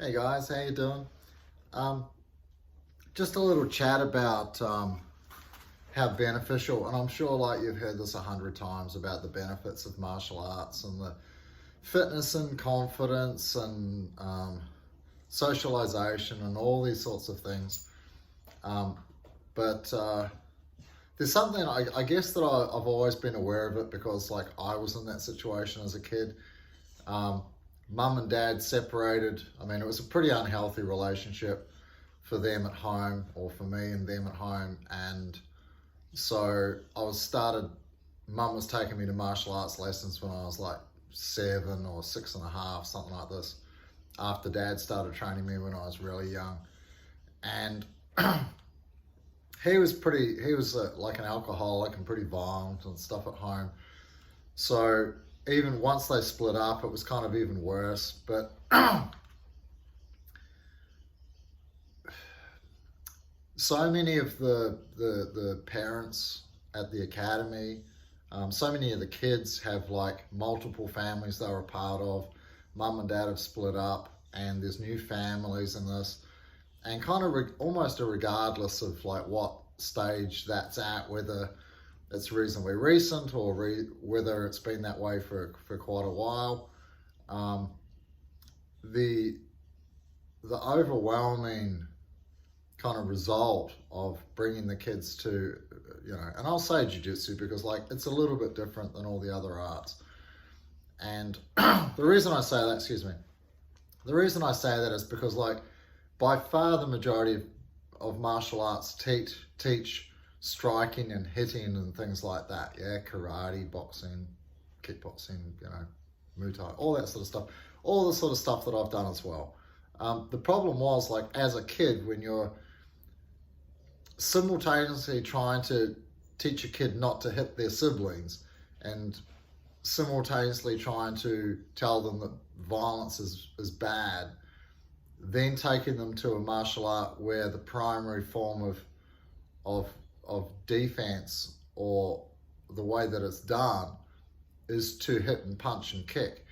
Hey guys, how you doing? Um, just a little chat about how beneficial, and I'm sure like you've heard this 100 times about the benefits of martial arts and the fitness and confidence and socialization and all these sorts of things. Um, but there's something I guess that I've always been aware of it because like I was in that situation as a kid. Um, Mum and dad separated. I mean, it was a pretty unhealthy relationship for them at home, or for me and them at home. And so Mum was taking me to martial arts lessons when I was like 7 or 6 and a half, something like this, after dad started training me when I was really young. And he was like an alcoholic and pretty violent and stuff at home. So even once they split up, it was kind of even worse. But so many of the parents at the academy, so many of the kids have like multiple families they were a part of. Mum and dad have split up, and there's new families in this, and kind of almost regardless of like what stage that's at, whether it's reasonably recent or whether it's been that way for quite a while. Um, the the overwhelming kind of result of bringing the kids to, and I'll say jiu-jitsu because like it's a little bit different than all the other arts. And the reason I say that, the reason I say that is because like by far the majority of martial arts teach striking and hitting and things like that. Yeah, karate, boxing, kickboxing, Muay Thai, all that sort of stuff. All the sort of stuff that I've done as well. The problem was like as a kid when you're simultaneously trying to teach a kid not to hit their siblings and simultaneously trying to tell them that violence is bad, then taking them to a martial art where the primary form of defense, or the way that it's done, is to hit and punch and kick.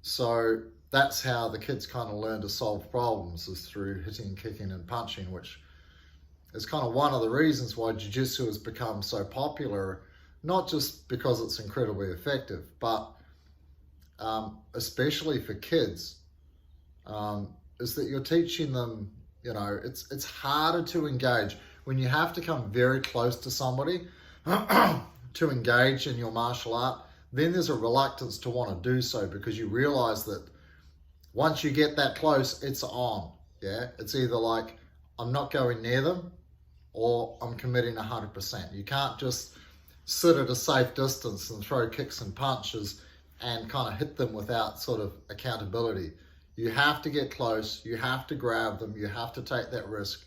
So that's how the kids kind of learn to solve problems, is through hitting, kicking and punching, which is kind of one of the reasons why jiu-jitsu has become so popular, not just because it's incredibly effective, but especially for kids, is that you're teaching them, it's harder to engage. When you have to come very close to somebody to engage in your martial art, then there's a reluctance to want to do so because you realize that once you get that close, it's on. Yeah, it's either like I'm not going near them or I'm committing 100%. You can't just sit at a safe distance and throw kicks and punches and kind of hit them without sort of accountability. You have to get close, you have to grab them, you have to take that risk.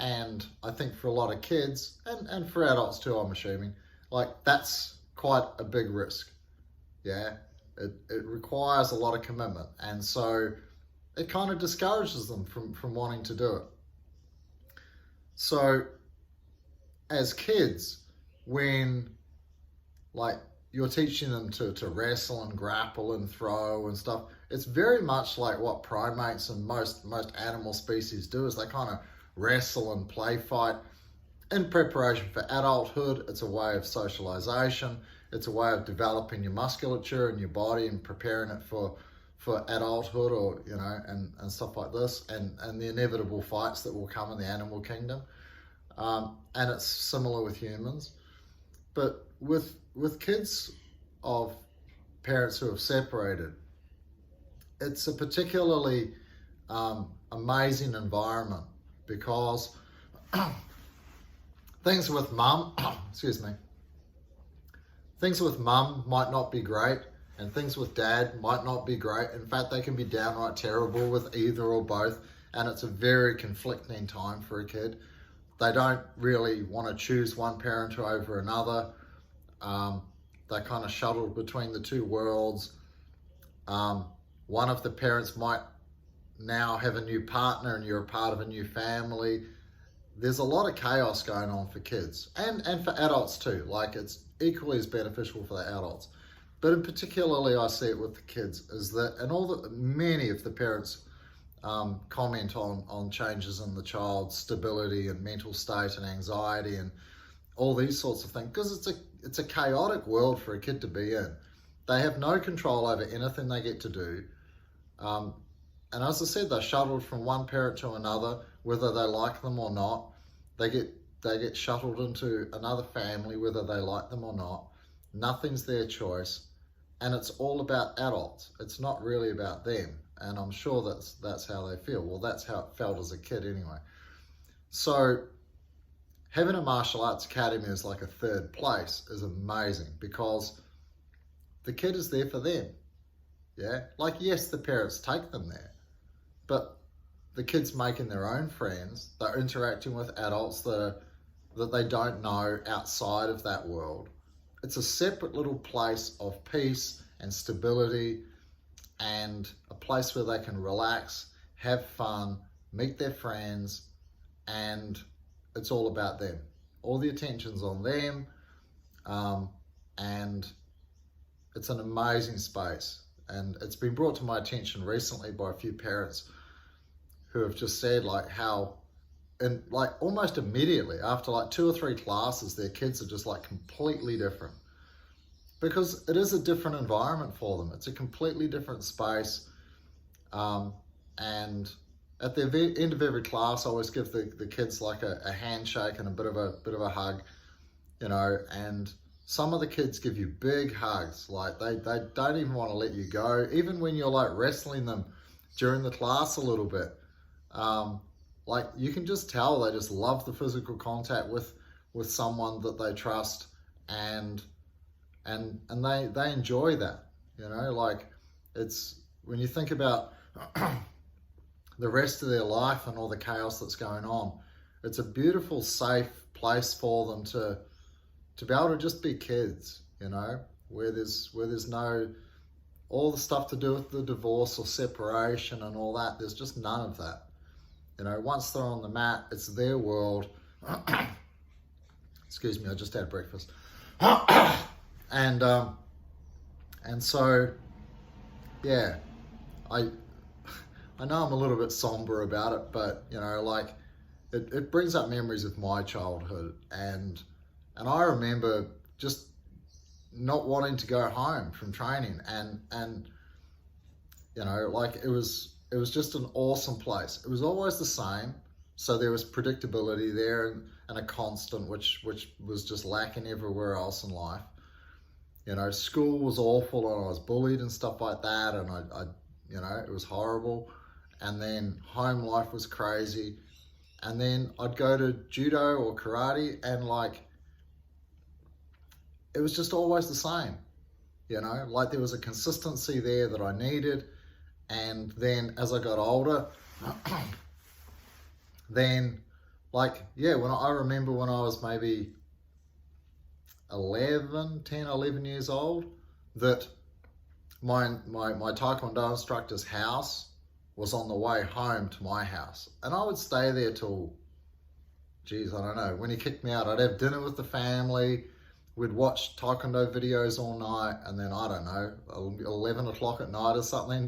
And I think for a lot of kids, and for adults too, I'm assuming, like that's quite a big risk. Yeah, it requires a lot of commitment. And so it kind of discourages them from wanting to do it. So as kids, when like you're teaching them to wrestle and grapple and throw and stuff, it's very much like what primates and most animal species do, is they kind of wrestle and play fight in preparation for adulthood. It's a way of socialization. It's a way of developing your musculature and your body and preparing it for adulthood, or and stuff like this, and the inevitable fights that will come in the animal kingdom. And it's similar with humans, but with kids of parents who have separated, it's a particularly amazing environment because things with mum, things with mum might not be great, and things with dad might not be great. In fact, they can be downright terrible with either or both, and it's a very conflicting time for a kid. They don't really want to choose one parent over another. They kind of shuttle between the two worlds. One of the parents might now have a new partner and you're a part of a new family. There's a lot of chaos going on for kids and for adults too. Like it's equally as beneficial for the adults. but in particularly I see it with the kids, is that, and many of the parents comment on changes in the child's stability and mental state and anxiety and all these sorts of things, because it's a chaotic world for a kid to be in. They have no control over anything they get to do. And as I said, they're shuttled from one parent to another, whether they like them or not. They get shuttled into another family, whether they like them or not. Nothing's their choice, and it's all about adults. It's not really about them, and I'm sure that's how they feel. Well, that's how it felt as a kid anyway. So having a martial arts academy as like a third place is amazing, because the kid is there for them. Yeah, like, yes, the parents take them there, but the kid's making their own friends. They're interacting with adults that they don't know outside of that world. It's a separate little place of peace and stability, and a place where they can relax, have fun, meet their friends, and it's all about them. All the attention's on them, and it's an amazing space. And it's been brought to my attention recently by a few parents who have just said like how, and like almost immediately after like 2 or 3 classes, their kids are just like completely different, because it is a different environment for them. It's a completely different space. And at the end of every class, I always give the kids like a handshake and a bit of a hug, you know, and some of the kids give you big hugs. Like they don't even want to let you go, even when you're like wrestling them during the class a little bit. Like you can just tell they just love the physical contact with someone that they trust, and they enjoy that, you know. Like, it's, when you think about the rest of their life and all the chaos that's going on, it's a beautiful, safe place for them to be able to just be kids, you know, where there's no all the stuff to do with the divorce or separation and all that. There's just none of that. You know, once they're on the mat, it's their world. Excuse me, I just had breakfast. And so, yeah, I know I'm a little bit somber about it, but you know, like it brings up memories of my childhood, and I remember just not wanting to go home from training, and you know, like it was just an awesome place. It was always the same, so there was predictability there, and a constant which was just lacking everywhere else in life. You know, school was awful, and I was bullied and stuff like that, and I you know, it was horrible. And then home life was crazy, and then I'd go to judo or karate, and like it was just always the same, you know, like there was a consistency there that I needed. And then as I got older, then like, yeah, when I remember when I was maybe 10, 11 years old, that my Taekwondo instructor's house was on the way home to my house. And I would stay there till, geez, I don't know, when he kicked me out, I'd have dinner with the family. We'd watch Taekwondo videos all night, and then, I don't know, 11 o'clock at night or something,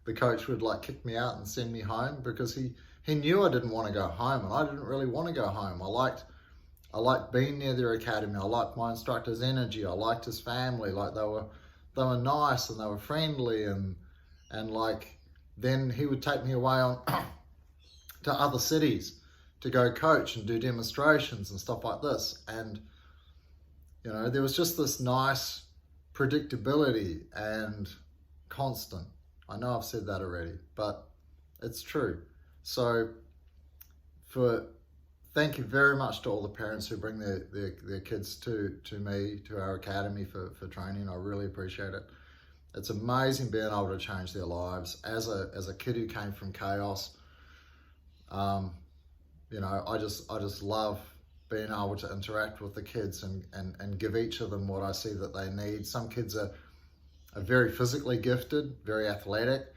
the coach would like kick me out and send me home, because he knew I didn't want to go home, and I didn't really want to go home. I liked being near their academy. I liked my instructor's energy. I liked his family. Like they were nice and they were friendly, and like then he would take me away on to other cities to go coach and do demonstrations and stuff like this. And you know, there was just this nice predictability and constant. I know I've said that already, but it's true. So thank you very much to all the parents who bring their kids to me, to our academy for training. I really appreciate it. It's amazing being able to change their lives. As a kid who came from chaos, you know, I just love being able to interact with the kids and give each of them what I see that they need. Some kids are very physically gifted, very athletic,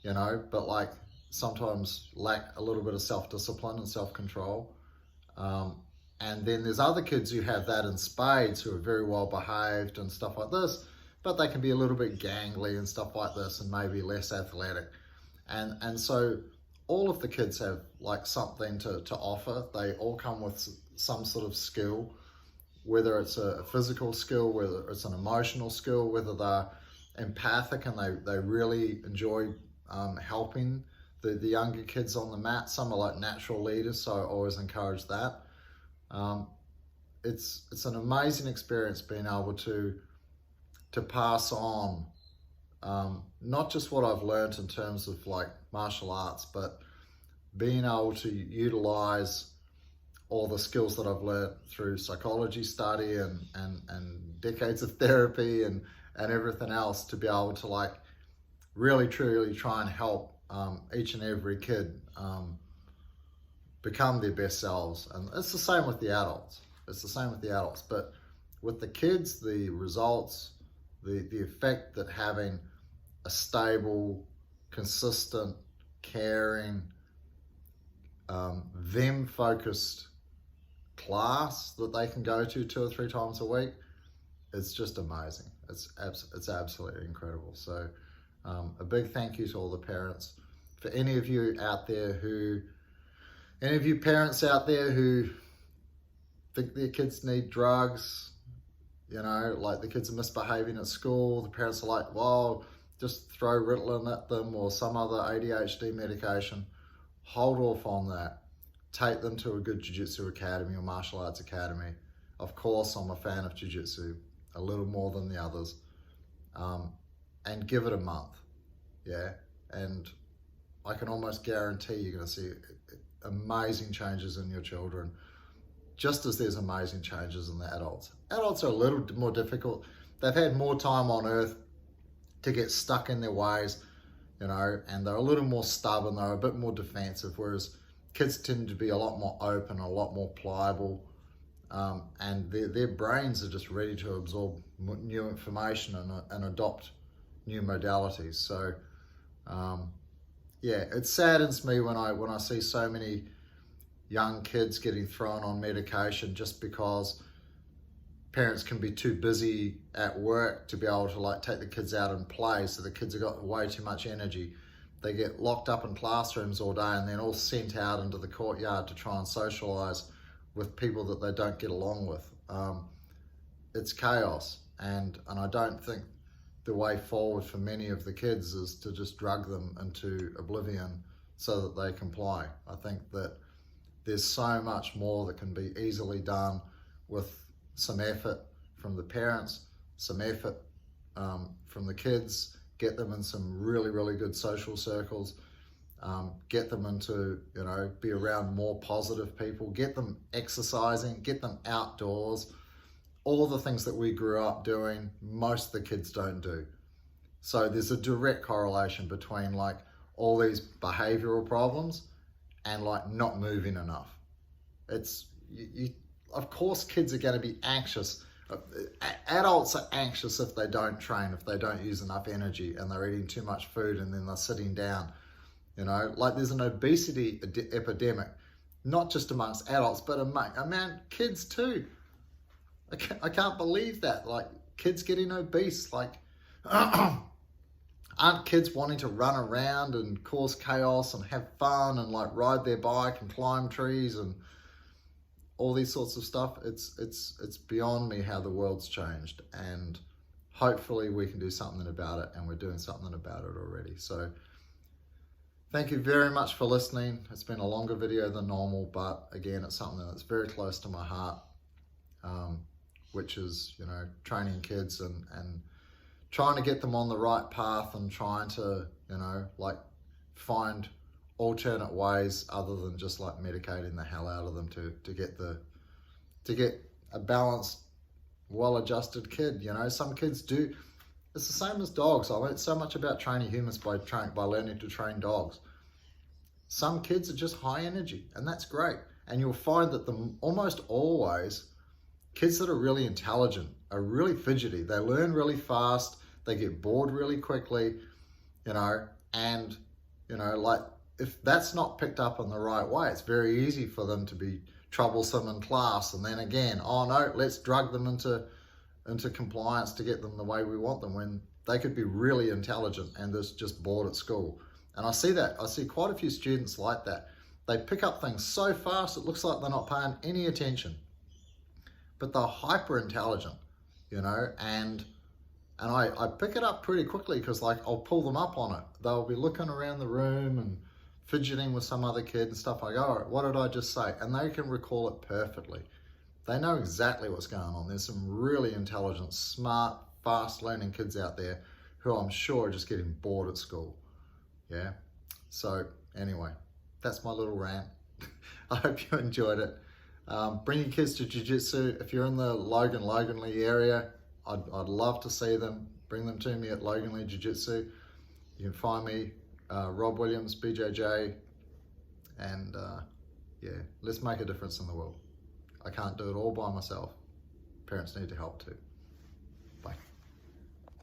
you know, but like sometimes lack a little bit of self-discipline and self-control. And then there's other kids who have that in spades, who are very well behaved and stuff like this, but they can be a little bit gangly and stuff like this, and maybe less athletic. And so all of the kids have like something to offer. They all come with some sort of skill, whether it's a physical skill, whether it's an emotional skill, whether they're empathic and they really enjoy helping the younger kids on the mat. Some are like natural leaders, so I always encourage that. It's an amazing experience being able to pass on not just what I've learned in terms of like martial arts, but being able to utilize all the skills that I've learned through psychology study and decades of therapy and everything else, to be able to like really truly try and help each and every kid become their best selves. And it's the same with the adults. But with the kids, the results, the effect that having a stable, consistent, caring, them-focused class that they can go to 2 or 3 times a week, it's just amazing. It's absolutely incredible. So a big thank you to all the parents. For any of you parents out there who think their kids need drugs, you know, like the kids are misbehaving at school, the parents are like, well, just throw Ritalin at them or some other ADHD medication, hold off on that. Take them to a good jiu-jitsu academy or martial arts academy. Of course, I'm a fan of jiu-jitsu, a little more than the others. And give it a month, yeah? And I can almost guarantee you're gonna see amazing changes in your children, just as there's amazing changes in the adults. Adults are a little more difficult. They've had more time on earth to get stuck in their ways, you know, and they're a little more stubborn, they're a bit more defensive, whereas kids tend to be a lot more open, a lot more pliable, and their brains are just ready to absorb new information and adopt new modalities. So, yeah, it saddens me when I see so many young kids getting thrown on medication just because parents can be too busy at work to be able to like take the kids out and play. So the kids have got way too much energy. They get locked up in classrooms all day and then all sent out into the courtyard to try and socialize with people that they don't get along with. It's chaos, and I don't think the way forward for many of the kids is to just drug them into oblivion so that they comply. I think that there's so much more that can be easily done with some effort from the parents, some effort from the kids, get them in some really, really good social circles, get them into, you know, be around more positive people, get them exercising, get them outdoors. All the things that we grew up doing, most of the kids don't do. So there's a direct correlation between like all these behavioral problems and like not moving enough. It's, of course kids are going to be anxious. Adults are anxious if they don't train, if they don't use enough energy and they're eating too much food and then they're sitting down. You know, like there's an obesity epidemic, not just amongst adults, but among kids too. I can't believe that. Like kids getting obese, like aren't kids wanting to run around and cause chaos and have fun and like ride their bike and climb trees and all these sorts of stuff? It's beyond me how the world's changed, and hopefully we can do something about it, and we're doing something about it already. So thank you very much for listening. It's been a longer video than normal, but again, it's something that's very close to my heart, which is, you know, training kids and trying to get them on the right path and trying to, you know, like find alternate ways other than just like medicating the hell out of them to get a balanced, well-adjusted kid. You know, some kids do. It's the same as dogs. I learned so much about training humans by learning to train dogs. Some kids are just high energy, and that's great. And you'll find that almost always kids that are really intelligent are really fidgety. They learn really fast. They get bored really quickly, you know, and, you know, like if that's not picked up in the right way, it's very easy for them to be troublesome in class. And then again, oh no, let's drug them into into compliance to get them the way we want them when they could be really intelligent and just bored at school. And I see quite a few students like that. They pick up things so fast it looks like they're not paying any attention, but they're hyper intelligent, you know, and I pick it up pretty quickly because like I'll pull them up on it. They'll be looking around the room and fidgeting with some other kid and stuff. I go, all right, what did I just say? And they can recall it perfectly. They know exactly what's going on. There's some really intelligent, smart, fast learning kids out there who I'm sure are just getting bored at school. Yeah. So anyway, that's my little rant. I hope you enjoyed it. Bring your kids to jiu-jitsu. If you're in the Loganley area, I'd love to see them. Bring them to me at Loganley Jiu-Jitsu. You can find me, Rob Williams, BJJ, and yeah, let's make a difference in the world. I can't do it all by myself. Parents need to help too.